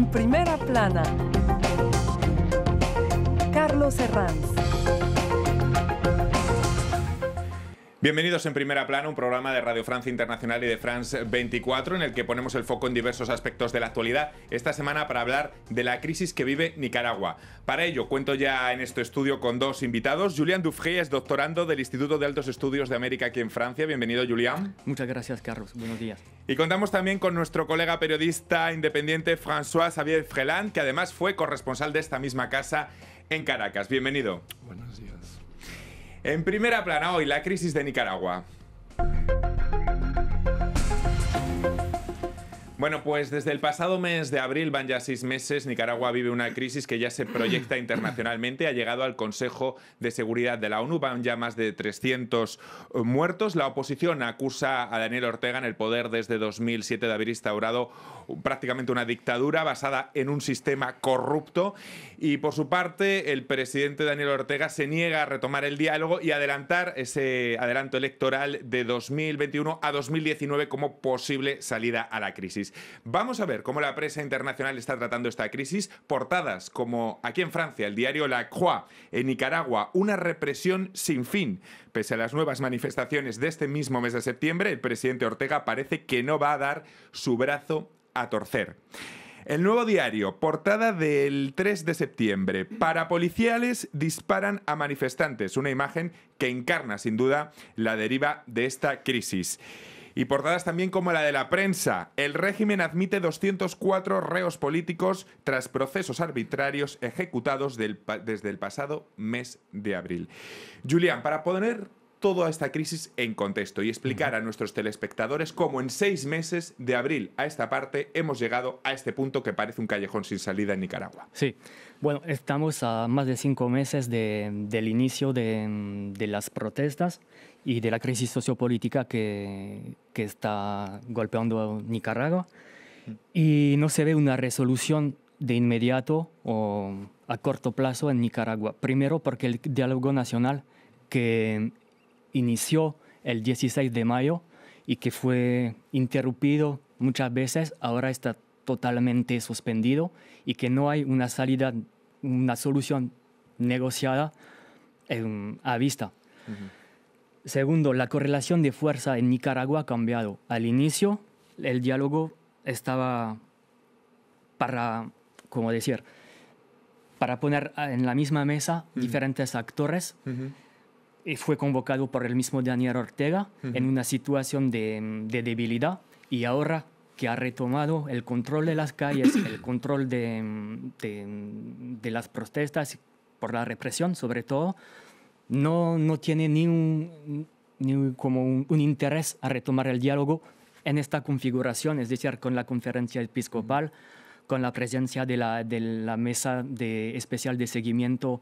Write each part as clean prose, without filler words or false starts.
En primera plana, Carlos Herranz. Bienvenidos en Primera Plana, un programa de Radio Francia Internacional y de France 24 en el que ponemos el foco en diversos aspectos de la actualidad esta semana para hablar de la crisis que vive Nicaragua. Para ello cuento ya en este estudio con dos invitados. Julián Dufray es doctorando del Instituto de Altos Estudios de América aquí en Francia. Bienvenido, Julián. Muchas gracias, Carlos. Buenos días. Y contamos también con nuestro colega periodista independiente François-Xavier Freland, que además fue corresponsal de esta misma casa en Caracas. Bienvenido. Buenos días. En Primera Plana hoy, la crisis de Nicaragua. Bueno, pues desde el pasado mes de abril, van ya 6 meses, Nicaragua vive una crisis que ya se proyecta internacionalmente. Ha llegado al Consejo de Seguridad de la ONU, van ya más de 300 muertos. La oposición acusa a Daniel Ortega en el poder desde 2007 de haber instaurado prácticamente una dictadura basada en un sistema corrupto. Y por su parte, el presidente Daniel Ortega se niega a retomar el diálogo y adelantar ese adelanto electoral de 2021 a 2019 como posible salida a la crisis. Vamos a ver cómo la prensa internacional está tratando esta crisis. Portadas como aquí en Francia, el diario La Croix, en Nicaragua, una represión sin fin. Pese a las nuevas manifestaciones de este mismo mes de septiembre, el presidente Ortega parece que no va a dar su brazo a torcer. El Nuevo Diario, portada del 3 de septiembre. Parapoliciales disparan a manifestantes. Una imagen que encarna sin duda la deriva de esta crisis. Y portadas también como la de La Prensa. El régimen admite 204 reos políticos tras procesos arbitrarios ejecutados desde el pasado mes de abril. Julián, para poner toda esta crisis en contexto y explicar a nuestros telespectadores cómo en 6 meses, de abril a esta parte, hemos llegado a este punto que parece un callejón sin salida en Nicaragua. Sí, bueno, estamos a más de 5 meses del inicio de las protestas y de la crisis sociopolítica que está golpeando Nicaragua. Y no se ve una resolución de inmediato o a corto plazo en Nicaragua. Primero porque el diálogo nacional que inició el 16 de mayo y que fue interrumpido muchas veces, ahora está totalmente suspendido y que no hay una salida, una solución negociada a vista. Segundo, la correlación de fuerza en Nicaragua ha cambiado. Al inicio, el diálogo estaba para poner en la misma mesa diferentes actores. Y fue convocado por el mismo Daniel Ortega en una situación de debilidad, y ahora que ha retomado el control de las calles, el control de las protestas por la represión sobre todo, no tiene ni un interés a retomar el diálogo en esta configuración, es decir, con la conferencia episcopal, con la presencia de la mesa especial de seguimiento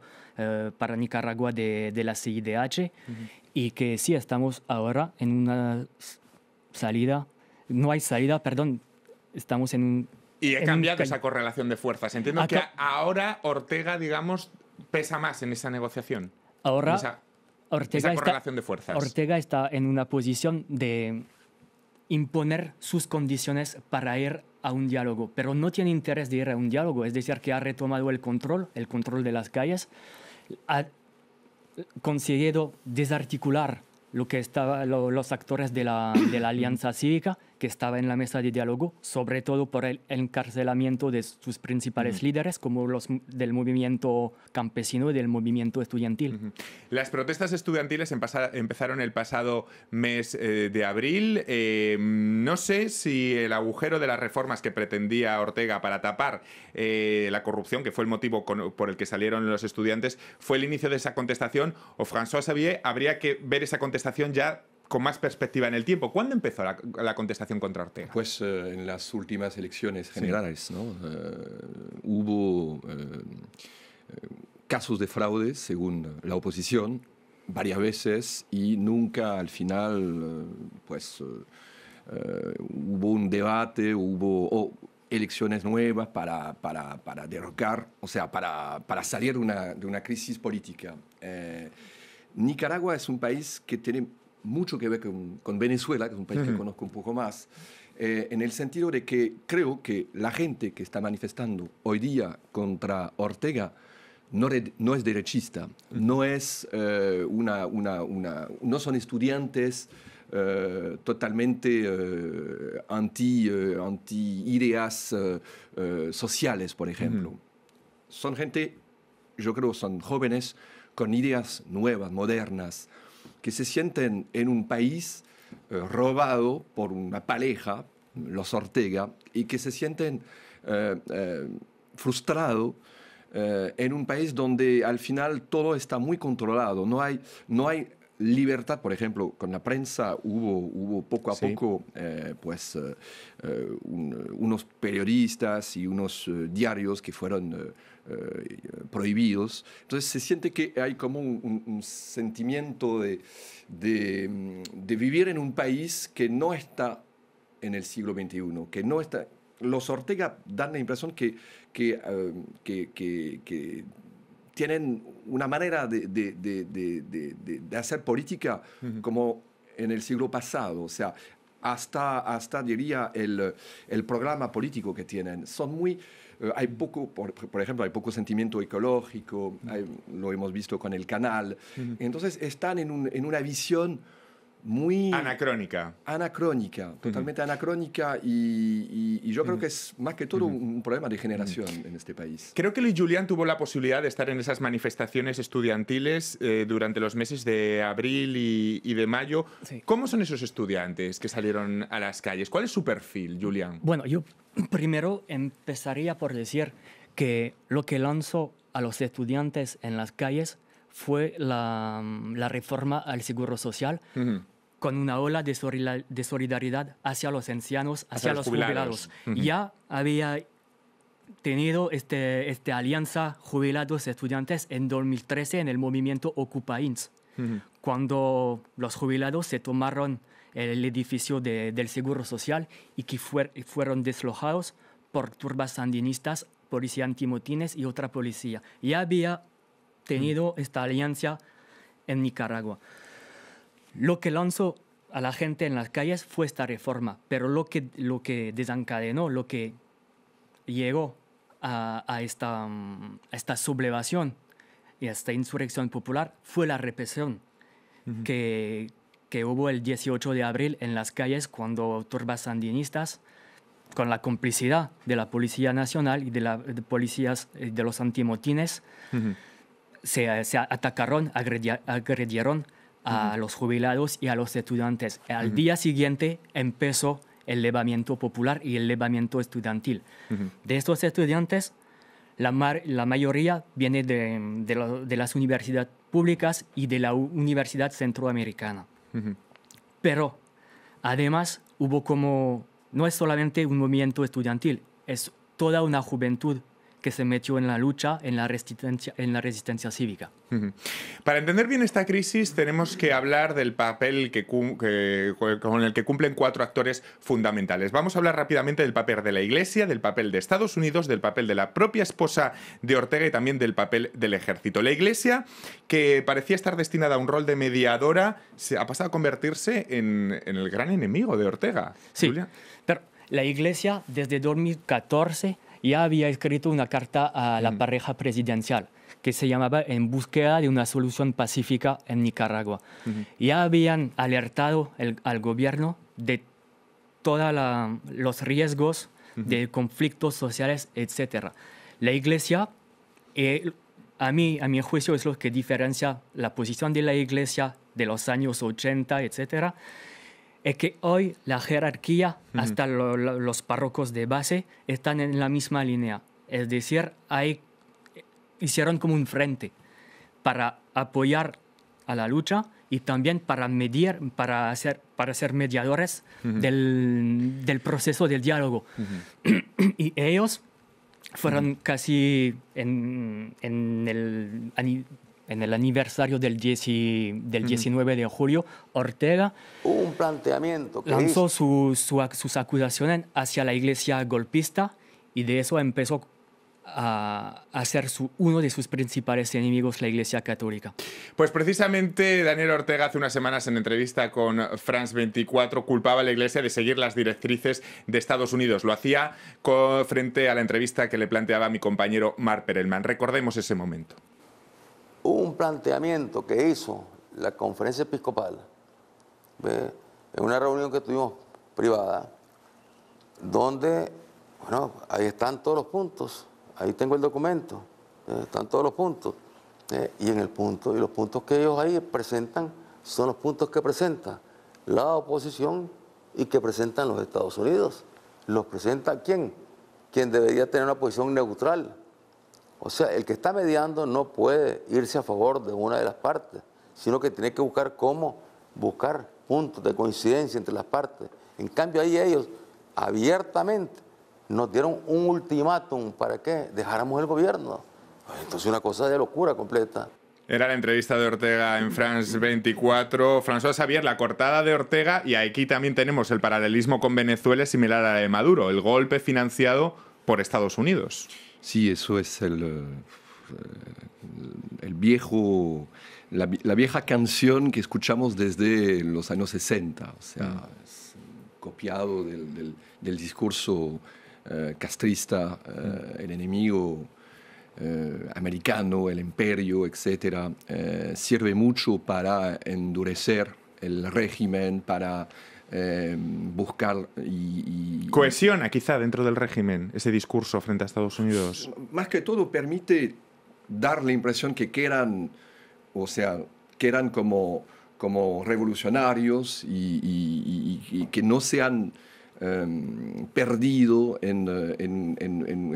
para Nicaragua de la CIDH, y que sí estamos ahora en una salida, no hay salida, perdón, estamos en un... Y ha cambiado esa correlación de fuerzas. Entiendo que ahora Ortega, digamos, pesa más en esa negociación. Ahora esa correlación de fuerzas. Ortega está en una posición de imponer sus condiciones para ir a un diálogo, pero no tiene interés de ir a un diálogo, es decir, que ha retomado el control de las calles, ha conseguido desarticular los actores de la Alianza Cívica, que estaba en la mesa de diálogo, sobre todo por el encarcelamiento de sus principales líderes, como los del movimiento campesino y del movimiento estudiantil. Las protestas estudiantiles empezaron el pasado mes de abril. No sé si el agujero de las reformas que pretendía Ortega para tapar la corrupción, que fue el motivo por el que salieron los estudiantes, fue el inicio de esa contestación, o François-Xavier, habría que ver esa contestación ya con más perspectiva en el tiempo. ¿Cuándo empezó la contestación contra Ortega? Pues en las últimas elecciones generales, ¿no? Hubo casos de fraude, según la oposición, varias veces, y nunca al final hubo un debate, hubo elecciones nuevas para derrocar, o sea, para salir de una crisis política. Nicaragua es un país que tiene mucho que ver con Venezuela, que es un país que conozco un poco más, en el sentido de que creo que la gente que está manifestando hoy día contra Ortega no es derechista, no son estudiantes totalmente anti ideas sociales, por ejemplo. Son gente, yo creo, son jóvenes con ideas nuevas, modernas, que se sienten en un país robado por una pareja, los Ortega, y que se sienten frustrados en un país donde al final todo está muy controlado. No hay libertad, por ejemplo, con la prensa hubo poco a poco unos periodistas y unos diarios que fueron prohibidos. Entonces se siente que hay como un sentimiento de vivir en un país que no está en el siglo XXI, que no está... Los Ortega dan la impresión que tienen una manera de hacer política como en el siglo pasado. O sea, hasta diría, el programa político que tienen. Son muy... hay poco, por ejemplo, hay poco sentimiento ecológico, lo hemos visto con el canal. Entonces están en una visión muy... Anacrónica, totalmente anacrónica, y yo creo que es más que todo un problema de generación en este país. Creo que Luis Julián tuvo la posibilidad de estar en esas manifestaciones estudiantiles durante los meses de abril y de mayo. Sí. ¿Cómo son esos estudiantes que salieron a las calles? ¿Cuál es su perfil, Julián? Bueno, yo primero empezaría por decir que lo que lanzó a los estudiantes en las calles fue la reforma al seguro social, con una ola de solidaridad hacia los ancianos, hacia los jubilados. Ya había tenido esta alianza jubilados-estudiantes en 2013 en el movimiento Ocupa INS, cuando los jubilados se tomaron el edificio del Seguro Social y que fueron desalojados por turbas sandinistas, policía antimotines y otra policía. Ya había tenido esta alianza en Nicaragua. Lo que lanzó a la gente en las calles fue esta reforma, pero lo que desencadenó, lo que llegó a esta sublevación y a esta insurrección popular fue la represión que hubo el 18 de abril en las calles, cuando turbas sandinistas, con la complicidad de la Policía Nacional y de policías de los antimotines, se atacaron, agredieron a los jubilados y a los estudiantes. Al día siguiente empezó el levantamiento popular y el levantamiento estudiantil. De estos estudiantes, la mayoría viene de las universidades públicas y de la Universidad Centroamericana. Pero además hubo no es solamente un movimiento estudiantil, es toda una juventud que se metió en la lucha, en la resistencia cívica. Para entender bien esta crisis tenemos que hablar del papel con el que cumplen 4 actores fundamentales. Vamos a hablar rápidamente del papel de la Iglesia, del papel de Estados Unidos, del papel de la propia esposa de Ortega y también del papel del ejército. La Iglesia, que parecía estar destinada a un rol de mediadora, ha pasado a convertirse en el gran enemigo de Ortega. Sí, Julia. pero la Iglesia desde 2014 ya había escrito una carta a la pareja presidencial que se llamaba En búsqueda de una solución pacífica en Nicaragua. Ya habían alertado al gobierno de todos los riesgos de conflictos sociales, etc. La Iglesia, a mi juicio, es lo que diferencia la posición de la Iglesia de los años 80, etc., es que hoy la jerarquía, hasta los párrocos de base, están en la misma línea. Es decir, hicieron como un frente para apoyar a la lucha y también para ser mediadores del proceso del diálogo. Y ellos fueron casi en el aniversario del 19 de julio, Ortega un planteamiento que lanzó sus acusaciones hacia la Iglesia golpista, y de eso empezó a ser uno de sus principales enemigos, la Iglesia Católica. Pues precisamente Daniel Ortega hace unas semanas en entrevista con France 24 culpaba a la Iglesia de seguir las directrices de Estados Unidos. Lo hacía frente a la entrevista que le planteaba mi compañero Marc Perelman. Recordemos ese momento. Hubo un planteamiento que hizo la conferencia episcopal en una reunión que tuvimos privada, donde, bueno, ahí están todos los puntos, ahí tengo el documento, están todos los puntos, y en el punto, y los puntos que ellos ahí presentan son los puntos que presenta la oposición y que presentan los Estados Unidos. ¿Los presenta quién? Quien debería tener una posición neutral. O sea, el que está mediando no puede irse a favor de una de las partes, sino que tiene que buscar cómo buscar puntos de coincidencia entre las partes. En cambio, ahí ellos abiertamente nos dieron un ultimátum para que dejáramos el gobierno. Entonces, una cosa de locura completa. Era la entrevista de Ortega en France 24. François Xavier, la cortada de Ortega, y aquí también tenemos el paralelismo con Venezuela similar a la de Maduro, el golpe financiado por Estados Unidos. Sí, eso es la vieja canción que escuchamos desde los años 60, o sea, es copiado del discurso castrista, el enemigo americano, el imperio, etc. Sirve mucho para endurecer el régimen, para buscar cohesiona quizá dentro del régimen ese discurso frente a Estados Unidos. Más que todo permite dar la impresión que eran como revolucionarios y que no se han perdido en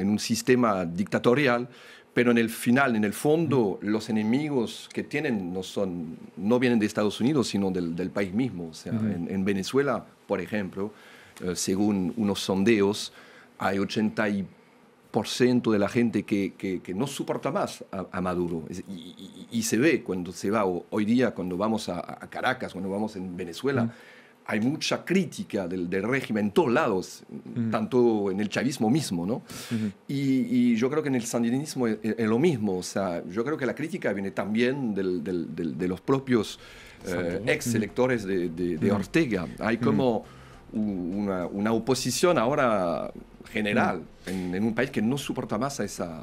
un sistema dictatorial, pero en el fondo, los enemigos que tienen no vienen de Estados Unidos, sino del país mismo. O sea, en Venezuela, por ejemplo, según unos sondeos, hay 80% de la gente que no soporta más a Maduro. Y se ve cuando se va, hoy día cuando vamos a Caracas, cuando vamos en Venezuela, hay mucha crítica del régimen en todos lados, tanto en el chavismo mismo, ¿no? Y yo creo que en el sandinismo es lo mismo. O sea, yo creo que la crítica viene también de los propios ex electores de Ortega. Hay como una oposición ahora general en un país que no soporta más a esa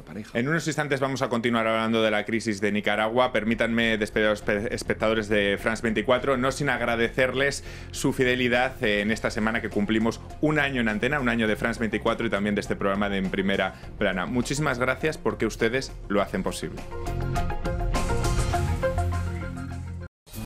pareja. En unos instantes vamos a continuar hablando de la crisis de Nicaragua. Permítanme despedir a los espectadores de France 24, no sin agradecerles su fidelidad en esta semana que cumplimos un año en antena, un año de France 24 y también de este programa de En Primera Plana. Muchísimas gracias porque ustedes lo hacen posible.